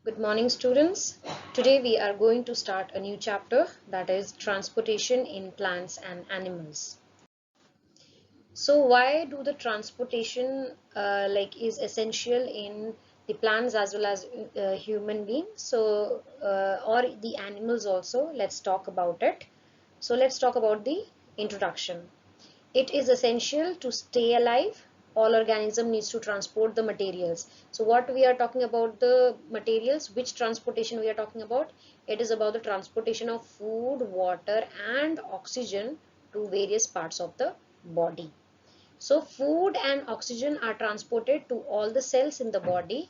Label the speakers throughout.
Speaker 1: Good morning, students. Today we are going to start a new chapter, that is transportation in plants and animals. So why do the transportation is essential in the plants as well as human beings, or the animals also? Let's talk about it. So let's talk about the introduction. It is essential to stay alive. All organism needs to transport the materials. So what we are talking about, the materials, which transportation we are talking about? It is about the transportation of food, water and oxygen to various parts of the body. So food and oxygen are transported to all the cells in the body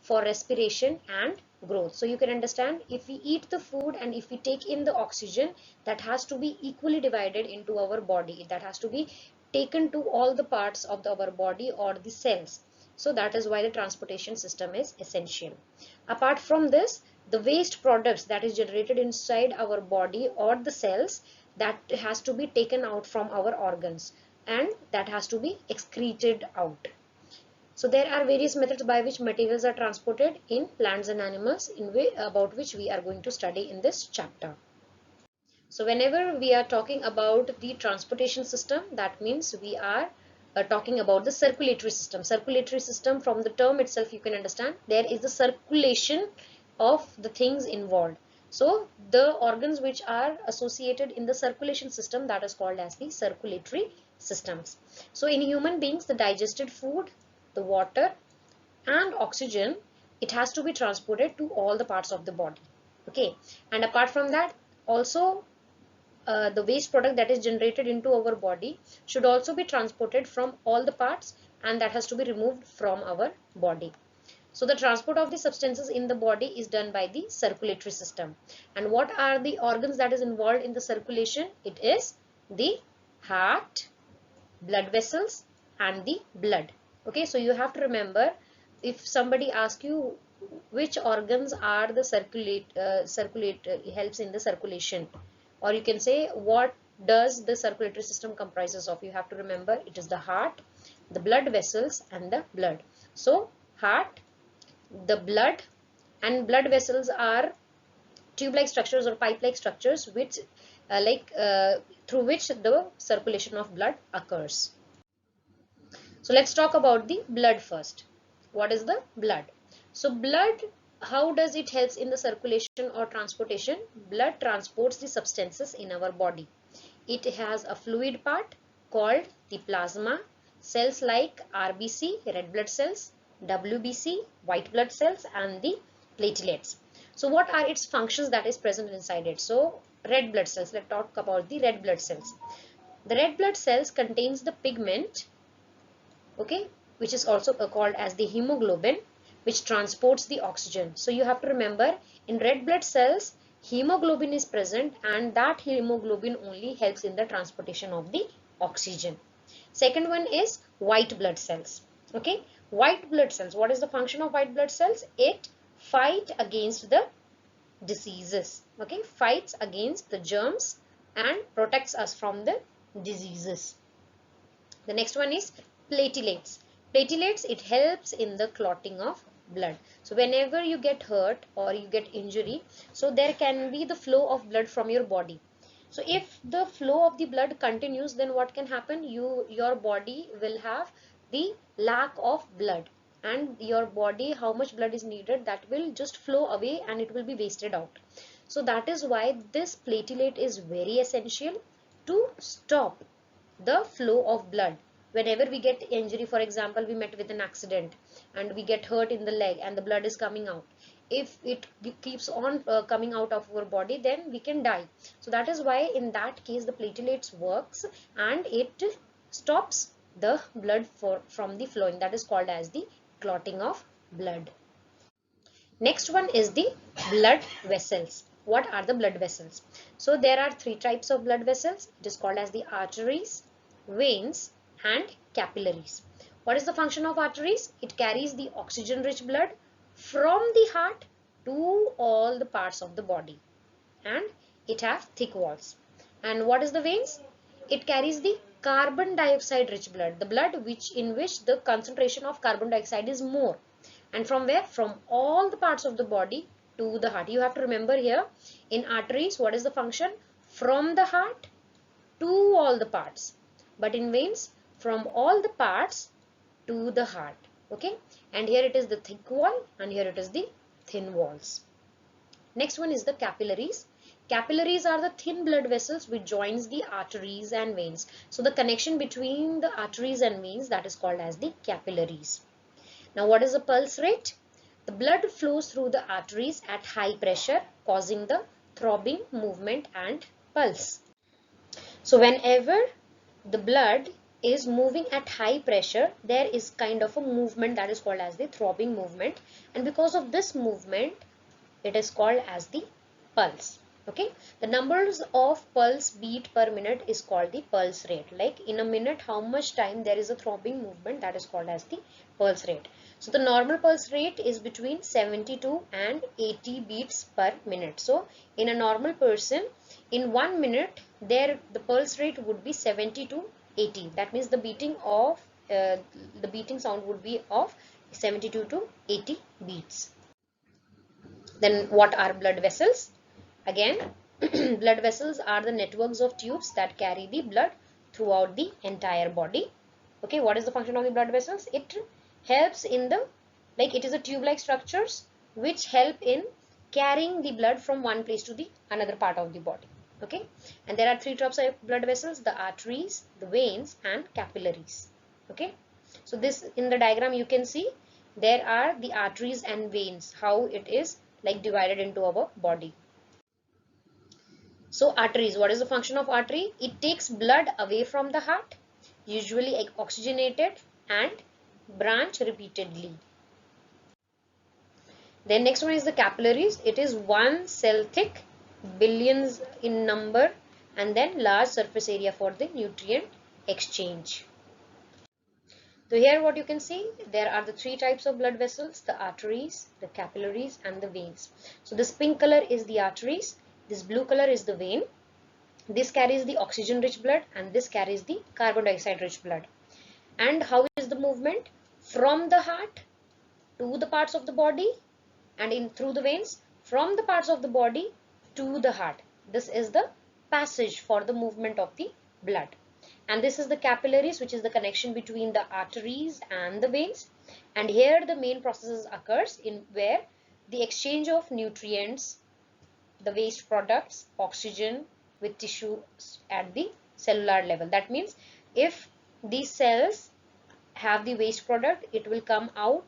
Speaker 1: for respiration and growth. So you can understand, if we eat the food and if we take in the oxygen, that has to be equally divided into our body. That has to be taken to all the parts of our body or the cells. So that is why the transportation system is essential. Apart from this, the waste products that is generated inside our body or the cells, that has to be taken out from our organs and that has to be excreted out. So there are various methods by which materials are transported in plants and animals, about which we are going to study in this chapter. So whenever we are talking about the transportation system, that means we are talking about the circulatory system. Circulatory system, from the term itself you can understand, there is the circulation of the things involved. So the organs which are associated in the circulation system, that is called as the circulatory systems. So in human beings, the digested food, the water and oxygen, it has to be transported to all the parts of the body. Okay, and apart from that, also the waste product that is generated into our body should also be transported from all the parts, and that has to be removed from our body. So the transport of the substances in the body is done by the circulatory system. And what are the organs that is involved in the circulation? It is the heart, blood vessels and the blood. Okay, so you have to remember, if somebody asks you which organs are the circulate helps in the circulation, or you can say what does the circulatory system comprises of, you have to remember it is the heart, the blood vessels and the blood. So heart, the blood, and blood vessels are tube-like structures or pipe-like structures which through which the circulation of blood occurs. So let's talk about the blood first. What is the blood? So blood, how does it helps in the circulation or transportation? Blood transports the substances in our body. It has a fluid part called the plasma, cells like RBC, red blood cells, WBC, white blood cells and the platelets. So what are its functions that is present inside it? So red blood cells, let's talk about the red blood cells. The red blood cells contains the pigment, okay, which is also called as the hemoglobin, which transports the oxygen. So you have to remember, in red blood cells hemoglobin is present, and that hemoglobin only helps in the transportation of the oxygen. Second one is white blood cells. Okay, white blood cells, what is the function of white blood cells? It fight against the diseases, okay, fights against the germs and protects us from the diseases. The next one is platelets. Platelets, it helps in the clotting of blood. So whenever you get hurt or you get injury, so there can be the flow of blood from your body. So if the flow of the blood continues, then what can happen? Your body will have the lack of blood, and your body, how much blood is needed, that will just flow away and it will be wasted out. So that is why this platelet is very essential to stop the flow of blood. Whenever we get injury, for example, we met with an accident and we get hurt in the leg and the blood is coming out, if it keeps on coming out of our body, then we can die. So that is why in that case the platelets works and it stops the blood from the flowing, that is called as the clotting of blood. Next one is the blood vessels. What are the blood vessels? So there are three types of blood vessels. It is called as the arteries, veins and capillaries. What is the function of arteries? It carries the oxygen rich blood from the heart to all the parts of the body, and it has thick walls. And what is the veins? It carries the carbon dioxide rich blood, the blood in which the concentration of carbon dioxide is more. And from where? From all the parts of the body to the heart. You have to remember here, in arteries, what is the function? From the heart to all the parts. But in veins, from all the parts to the heart. Okay, and here it is the thick wall and here it is the thin walls. Next one is the capillaries. Capillaries are the thin blood vessels which joins the arteries and veins. So the connection between the arteries and veins, that is called as the capillaries. Now what is the pulse rate? The blood flows through the arteries at high pressure, causing the throbbing movement and pulse. So whenever the blood is moving at high pressure, there is kind of a movement that is called as the throbbing movement, and because of this movement it is called as the pulse. Okay, the numbers of pulse beat per minute is called the pulse rate. Like in a minute how much time there is a throbbing movement, that is called as the pulse rate. So the normal pulse rate is between 72 and 80 beats per minute. So in a normal person, in 1 minute the pulse rate would be 70 to 80. That means the beating sound would be of 72 to 80 beats. Then what are blood vessels? Again, blood vessels are the networks of tubes that carry the blood throughout the entire body. Okay, what is the function of the blood vessels? It helps in the, like it is a tube-like structures which help in carrying the blood from one place to the another part of the body. Okay, and there are three types of blood vessels: the arteries, the veins, and capillaries. Okay, so this in the diagram you can see there are the arteries and veins, how it is like divided into our body. So arteries, what is the function of artery? It takes blood away from the heart, usually oxygenated, and branch repeatedly. Then next one is the capillaries. It is one cell thick, billions in number, and then large surface area for the nutrient exchange. So here what you can see, there are the three types of blood vessels: the arteries, the capillaries, and the veins. So this pink color is the arteries, this blue color is the vein. This carries the oxygen rich blood and this carries the carbon dioxide rich blood. And how is the movement? From the heart to the parts of the body, and in through the veins, from the parts of the body to the heart. This is the passage for the movement of the blood. And this is the capillaries, which is the connection between the arteries and the veins. And here the main processes occurs in where the exchange of nutrients, the waste products, oxygen with tissue at the cellular level. That means if these cells have the waste product, it will come out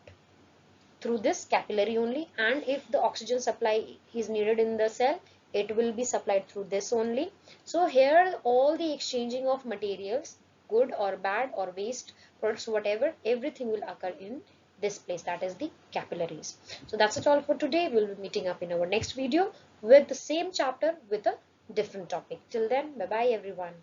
Speaker 1: through this capillary only, and if the oxygen supply is needed in the cell, it will be supplied through this only. So here all the exchanging of materials, good or bad or waste products, whatever, everything will occur in this place, that is the capillaries. So that's it all for today. We'll be meeting up in our next video with the same chapter with a different topic. Till then, bye bye everyone.